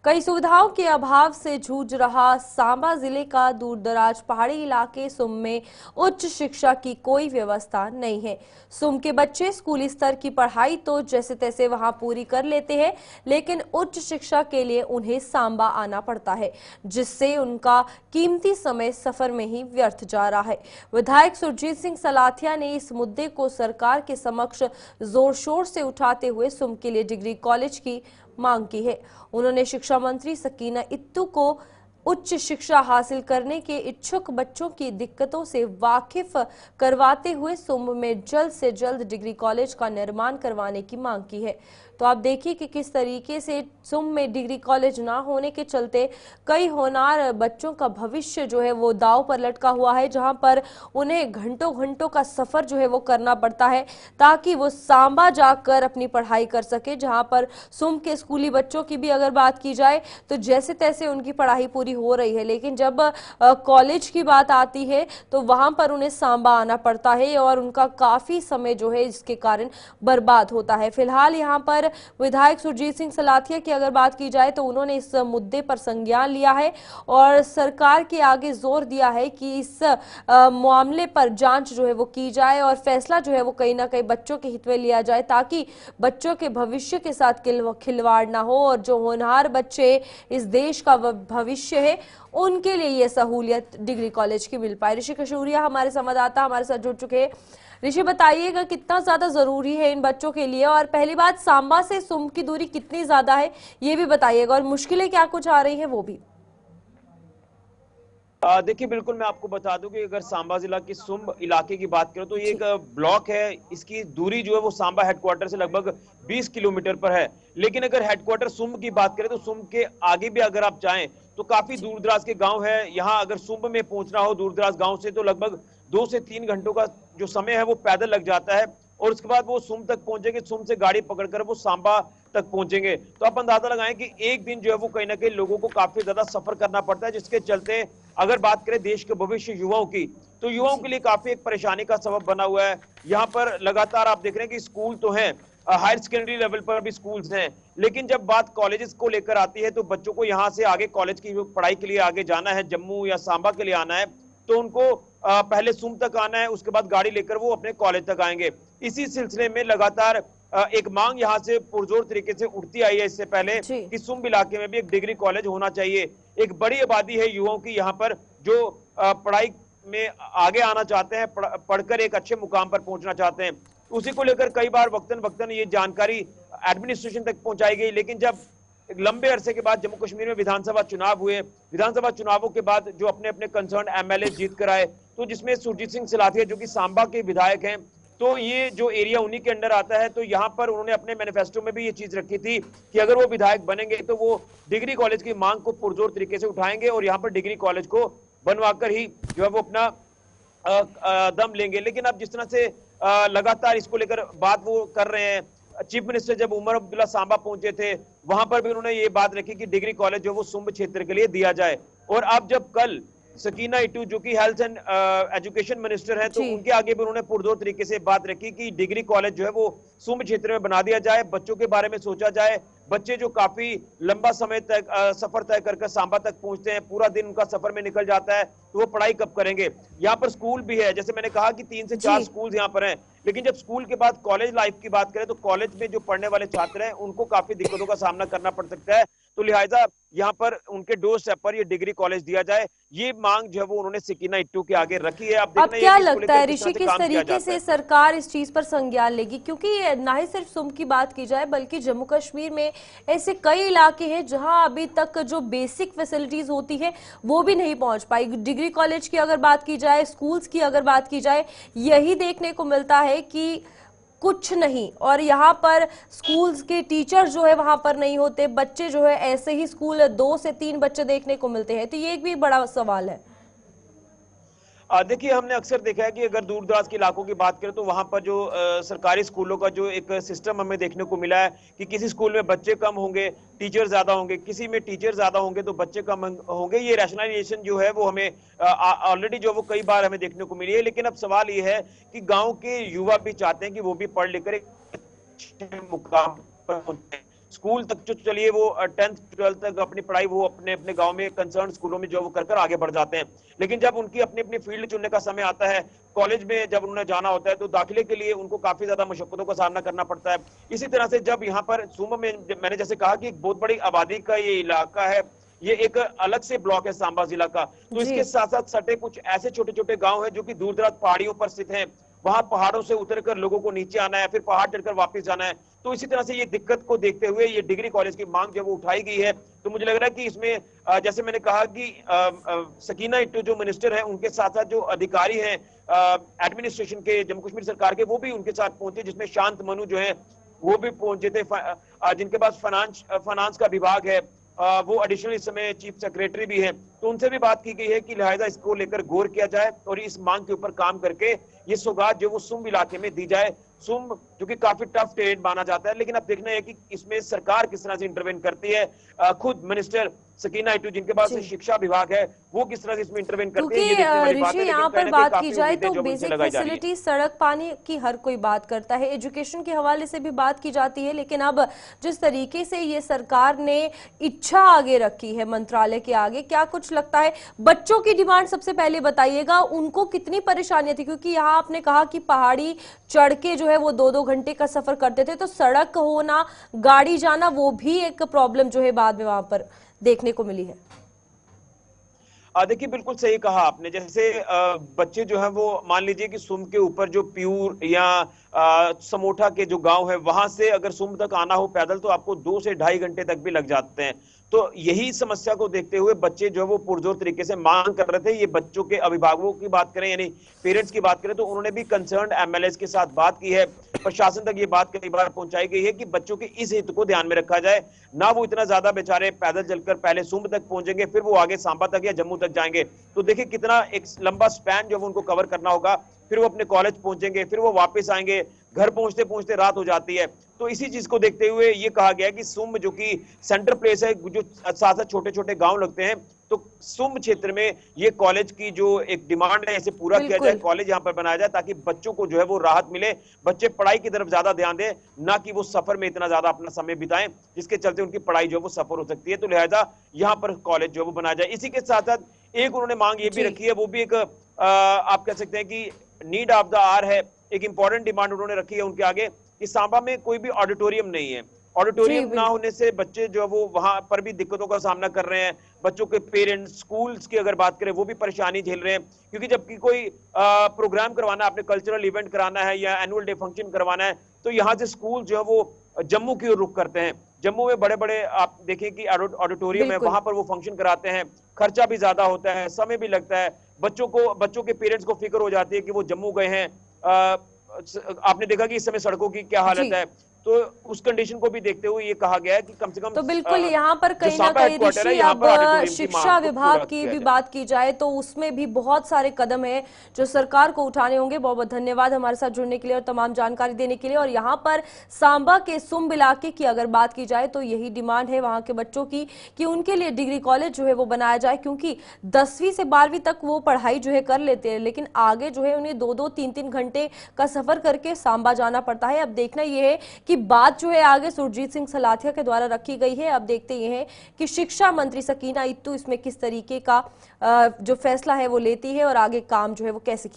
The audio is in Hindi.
कई सुविधाओं के अभाव से जूझ रहा सांबा जिले का दूरदराज पहाड़ी इलाके सुम में उच्च शिक्षा की कोई व्यवस्था नहीं है। सुम के बच्चे स्कूली स्तर की पढ़ाई तो जैसे तैसे वहां पूरी कर लेते हैं, लेकिन उच्च शिक्षा के लिए उन्हें सांबा आना पड़ता है, जिससे उनका कीमती समय सफर में ही व्यर्थ जा रहा है। विधायक सुरजीत सिंह सलाथिया ने इस मुद्दे को सरकार के समक्ष जोर शोर से उठाते हुए सुम के लिए डिग्री कॉलेज की मांग की है। उन्होंने शिक्षा मंत्री सकीना इत्तू को उच्च शिक्षा हासिल करने के इच्छुक बच्चों की दिक्कतों से वाकिफ करवाते हुए सुम में जल्द से जल्द डिग्री कॉलेज का निर्माण करवाने की मांग की है। तो आप देखिए कि किस तरीके से सुम में डिग्री कॉलेज ना होने के चलते कई होनहार बच्चों का भविष्य जो है वो दांव पर लटका हुआ है, जहां पर उन्हें घंटों घंटों का सफर जो है वो करना पड़ता है ताकि वो सांबा जाकर अपनी पढ़ाई कर सके। जहां पर सुम के स्कूली बच्चों की भी अगर बात की जाए तो जैसे तैसे उनकी पढ़ाई पूरी हो रही है, लेकिन जब कॉलेज की बात आती है तो वहां पर उन्हें सांबा आना पड़ता है और उनका काफी समय जो है इसके कारण बर्बाद होता है। फिलहाल यहाँ पर विधायक सुरजीत सिंह सलाथिया की अगर बात की जाए तो उन्होंने इस मुद्दे पर संज्ञान लिया है और सरकार के आगे जोर दिया है कि इस मामले पर जांच जो है वो की जाए और फैसला जो है वो कहीं ना कहीं बच्चों के हित में लिया जाए, ताकि बच्चों के भविष्य के साथ खिलवाड़ ना हो और जो होनहार बच्चे इस देश का भविष्य है उनके लिए ये सहूलियत डिग्री कॉलेज की मिल पाए। ऋषि कशूरिया हमारे संवाददाता हमारे साथ जुड़ चुके हैं। ऋषि, बताइएगा कितना ज्यादा जरूरी है इन बच्चों के लिए, और पहली बात सांबा से सुम की दूरी कितनी ज्यादा है ये भी बताइएगा, और मुश्किलें क्या कुछ आ रही हैं वो भी। देखिए, बिल्कुल मैं आपको बता दूं कि अगर सांबा जिला की सुम इलाके की बात करें तो ये एक ब्लॉक है। इसकी दूरी जो है वो सांबा हेडक्वार्टर से लगभग 20 किलोमीटर पर है। लेकिन अगर हेडक्वार्टर सुम की बात करें तो सुम के आगे भी अगर आप जाएं तो काफी दूर दराज के गांव है। यहाँ अगर सुम में पहुंचना हो दूर दराज गांव से तो लगभग 2 से 3 घंटों का जो समय है वो पैदल लग जाता है, और उसके बाद वो सुम तक पहुंचेंगे, सुम से गाड़ी पकड़कर वो सांबा तक पहुंचेंगे। तो आप अंदाजा लगाएं कि एक दिन जो है वो कहीं ना कहीं लोगों को काफी ज्यादा सफर करना पड़ता है, जिसके चलते अगर बात करें देश के भविष्य युवाओं की, तो युवाओं के लिए काफी एक परेशानी का सबब बना हुआ है। यहाँ पर लगातार आप देख रहे हैं कि स्कूल तो हैं, हायर सेकेंडरी लेवल पर भी स्कूल्स हैं, लेकिन जब बात कॉलेजेस को लेकर आती है तो बच्चों को यहाँ से आगे कॉलेज की पढ़ाई के लिए आगे जाना है, जम्मू या सांबा के लिए आना है, तो उनको पहले सुम तक आना है, उसके बाद गाड़ी लेकर वो अपने कॉलेज तक आएंगे। इसी सिलसिले में लगातार एक मांग यहाँ से पुरजोर तरीके से उठती आई है इससे पहले कि सुम इलाके में भी एक डिग्री कॉलेज होना चाहिए। एक बड़ी आबादी है युवाओं की यहाँ पर जो पढ़ाई में आगे आना चाहते हैं, पढ़कर एक अच्छे मुकाम पर पहुंचना चाहते हैं। उसी को लेकर कई बार वक्तन वक्तन ये जानकारी एडमिनिस्ट्रेशन तक पहुंचाई गई, लेकिन जब एक लंबे अरसे के बाद जम्मू कश्मीर में विधानसभा चुनाव हुए, विधानसभा चुनावों के बाद जो अपने अपने कंसर्न एमएलए जीत कर आए, तो जिसमें सुरजीत सिंह सलाथिया जो कि सांबा के विधायक हैं, तो ये जो एरिया उन्हीं के अंडर आता है, तो यहाँ पर उन्होंने अपने मैनिफेस्टो में भी ये चीज रखी थी कि अगर वो विधायक बनेंगे तो वो डिग्री कॉलेज की मांग को पुरजोर तरीके से उठाएंगे और यहाँ पर डिग्री कॉलेज को बनवाकर ही जो है वो अपना दम लेंगे। लेकिन अब जिस तरह से लगातार इसको लेकर बात वो कर रहे हैं, चीफ मिनिस्टर जब उमर अब्दुल्ला सांबा पहुंचे थे वहां पर भी उन्होंने ये बात रखी कि डिग्री कॉलेज जो वो सुंब क्षेत्र के लिए दिया जाए। और अब जब कल सकीना इटू जो कि हेल्थ एंड एजुकेशन मिनिस्टर है, तो उनके आगे भी उन्होंने पुरजोर तरीके से बात रखी कि डिग्री कॉलेज जो है वो सुंब क्षेत्र में बना दिया जाए, बच्चों के बारे में सोचा जाए। बच्चे जो काफी लंबा समय तक सफर तय कर सांबा तक पहुंचते हैं, पूरा दिन उनका सफर में निकल जाता है, तो वो पढ़ाई कब करेंगे। यहाँ पर स्कूल भी है, जैसे मैंने कहा कि 3 से 4 स्कूल यहाँ पर हैं, लेकिन जब स्कूल के बाद कॉलेज लाइफ की बात करें तो कॉलेज में जो पढ़ने वाले छात्र हैं उनको काफी दिक्कतों का सामना करना पड़ सकता है। तो लिहाजा यहाँ पर उनके डोर स्टेप पर ये डिग्री कॉलेज दिया जाए, ये मांग जो है वो उन्होंने सकीना इट्टू के आगे रखी है। अब क्या लगता है ऋषि, किस तरीके से सरकार इस चीज पर संज्ञान लेगी, क्योंकि ना ही सिर्फ सुम की बात की जाए बल्कि जम्मू कश्मीर में ऐसे कई इलाके हैं जहां अभी तक जो बेसिक फैसिलिटीज होती है वो भी नहीं पहुंच पाई। डिग्री कॉलेज की अगर बात की जाए, स्कूल्स की अगर बात की जाए, यही देखने को मिलता है कि कुछ नहीं, और यहाँ पर स्कूल्स के टीचर जो है वहां पर नहीं होते, बच्चे जो है ऐसे ही स्कूल 2 से 3 बच्चे देखने को मिलते हैं। तो ये एक भी बड़ा सवाल है। देखिए, हमने अक्सर देखा है कि अगर दूर दराज के इलाकों की बात करें तो वहां पर जो सरकारी स्कूलों का जो एक सिस्टम हमें देखने को मिला है कि किसी स्कूल में बच्चे कम होंगे, टीचर ज्यादा होंगे, किसी में टीचर ज्यादा होंगे तो बच्चे कम होंगे। ये रैशनलाइजेशन जो है वो हमें ऑलरेडी जो वो कई बार हमें देखने को मिली है। लेकिन अब सवाल ये है कि गाँव के युवा भी चाहते हैं कि वो भी पढ़ लिख कर एक मुकाम पर पहुंचे। स्कूल तक जो चलिए वो 10th 12th तक अपनी पढ़ाई वो अपने अपने गांव में कंसर्न स्कूलों में जो वो कर आगे बढ़ जाते हैं। लेकिन जब उनकी अपनी अपनी फील्ड चुनने का समय आता है, कॉलेज में जब उन्हें जाना होता है, तो दाखिले के लिए उनको काफी ज्यादा मुश्किलों का सामना करना पड़ता है। इसी तरह से जब यहाँ पर सुंब में मैंने जैसे कहा कि एक बहुत बड़ी आबादी का ये इलाका है, ये एक अलग से ब्लॉक है सांबा जिला का। तो जी। इसके साथ साथ सटे कुछ ऐसे छोटे छोटे गांव हैं जो कि दूर दराज पहाड़ियों पर स्थित हैं। वहां पहाड़ों से उतरकर लोगों को नीचे आना है, फिर पहाड़ चढ़कर वापस जाना है। तो इसी तरह से ये दिक्कत को देखते हुए ये डिग्री कॉलेज की मांग जब उठाई गई है, तो मुझे लग रहा है कि इसमें जैसे मैंने कहा कि सकीना इट्टू जो मिनिस्टर है, उनके साथ साथ जो अधिकारी हैं एडमिनिस्ट्रेशन के जम्मू कश्मीर सरकार के, वो भी उनके साथ पहुंचे, जिसमें शांत मनु जो है वो भी पहुंचे थे, जिनके पास फाइनेंस का विभाग है। वो एडिशनल इस समय चीफ सेक्रेटरी भी हैं। तो उनसे भी बात की गई है कि लिहाजा इसको लेकर गौर किया जाए और इस मांग के ऊपर काम करके ये सौगात जो वो सुंब इलाके में दी जाए। सुंब जो कि काफी टफ टेरेन माना जाता है, लेकिन अब देखना है कि इसमें सरकार किस तरह से इंटरवेन करती है। खुद मिनिस्टर सकीना इट्टू जिनके पास शिक्षा विभाग है, वो किस तरह से इसमें इंटरवेन करते हैं, ये देखने वाली बात है। ऋषि, यहाँ पर बात की जाए तो बेसिक फैसिलिटी, सड़क, पानी की हर कोई बात करता है, एजुकेशन के हवाले से भी बात की जाती है, लेकिन अब जिस तरीके से ये सरकार ने इच्छा आगे रखी है मंत्रालय के आगे, क्या कुछ लगता है बच्चों की डिमांड सबसे पहले बताइएगा, उनको कितनी परेशानियां थी? क्योंकि यहाँ आपने कहा कि पहाड़ी चढ़ के जो है वो 2-2 घंटे का सफर करते थे, तो सड़क होना, गाड़ी जाना, वो भी एक प्रॉब्लम जो है बाद में वहां पर देखने को मिली है। देखिए बिल्कुल सही कहा आपने। जैसे बच्चे जो है वो मान लीजिए कि सुंब के ऊपर जो प्यूर या समोठा के जो गांव है, वहां से अगर सुंब तक आना हो पैदल तो आपको 2 से 2.5 घंटे तक भी लग जाते हैं। तो यही समस्या को देखते हुए बच्चे जो है वो पुरजोर तरीके से मांग कर रहे थे। ये बच्चों के अभिभावकों की बात करें यानी पेरेंट्स की बात करें, तो उन्होंने भी कंसर्न एमएलए के साथ बात की है। प्रशासन तक ये बात कई बार पहुंचाई गई है कि बच्चों के इस हित को ध्यान में रखा जाए, ना वो इतना ज्यादा बेचारे पैदल चलकर पहले सुंब तक पहुंचेंगे, फिर वो आगे सांबा तक या जम्मू तक जाएंगे। तो देखिए कितना एक लंबा स्पैन जो उनको कवर करना होगा। फिर वो अपने कॉलेज पहुंचेंगे, फिर वो वापस आएंगे, घर पहुंचते पहुंचते रात हो जाती है। तो इसी चीज को देखते हुए ये कहा गया कि सुंब जो कि सेंटर प्लेस है, जो साथ साथ छोटे छोटे गांव लगते हैं, तो सुंब क्षेत्र में ये कॉलेज की जो एक डिमांड है इसे पूरा किया जाए, कॉलेज यहाँ पर बनाया जाए, ताकि बच्चों को जो है वो राहत मिले, बच्चे पढ़ाई की तरफ ज्यादा ध्यान दें, ना कि वो सफर में इतना ज्यादा अपना समय बिताएं जिसके चलते उनकी पढ़ाई जो है वो सफर हो सकती है। तो लिहाजा यहाँ पर कॉलेज जो है वो बनाया जाए। इसी के साथ साथ एक उन्होंने मांग ये भी रखी है, वो भी एक आप कह सकते हैं कि नीड ऑफ द आवर है, एक इंपॉर्टेंट डिमांड उन्होंने रखी है उनके आगे कि सांबा में कोई भी ऑडिटोरियम नहीं है। ऑडिटोरियम ना होने से बच्चे जो वो वहां पर भी दिक्कतों का सामना कर रहे हैं। बच्चों के पेरेंट्स, स्कूल्स की अगर बात करें, वो भी परेशानी झेल रहे हैं, क्योंकि जबकि कोई प्रोग्राम करवाना है, आपने कल्चरल इवेंट कराना है या एनुअल डे फंक्शन करवाना है, तो यहाँ से स्कूल जो है वो जम्मू की ओर रुख करते हैं। जम्मू में बड़े बड़े आप देखिए कि ऑडिटोरियम है, वहां पर वो फंक्शन कराते हैं, खर्चा भी ज्यादा होता है, समय भी लगता है, बच्चों के पेरेंट्स को फिक्र हो जाती है कि वो जम्मू गए हैं। आपने देखा कि इस समय सड़कों की क्या हालत है, तो उस कंडीशन को भी देखते हुए ये कहा गया है कि कम से कम तो बिल्कुल यहाँ पर कहीं ना कहीं ऋषि, अब शिक्षा विभाग की भी बात की जाए तो उसमें भी बहुत सारे कदम हैं जो सरकार को उठाने होंगे। बहुत बहुत धन्यवाद हमारे साथ जुड़ने के लिए और तमाम जानकारी देने के लिए। और यहाँ पर सांबा के सुंब इलाके की अगर बात की जाए तो यही डिमांड है वहां के बच्चों की कि उनके लिए डिग्री कॉलेज जो है वो बनाया जाए, क्योंकि 10वीं से 12वीं तक वो पढ़ाई जो है कर लेते हैं, लेकिन आगे जो है उन्हें 2-2, 3-3 घंटे का सफर करके सांबा जाना पड़ता है। अब देखना यह है कि बात जो है आगे सुरजीत सिंह सलाथिया के द्वारा रखी गई है। अब देखते ये हैं कि शिक्षा मंत्री सकीना इट्टू इसमें किस तरीके का जो फैसला है वो लेती है और आगे काम जो है वो कैसे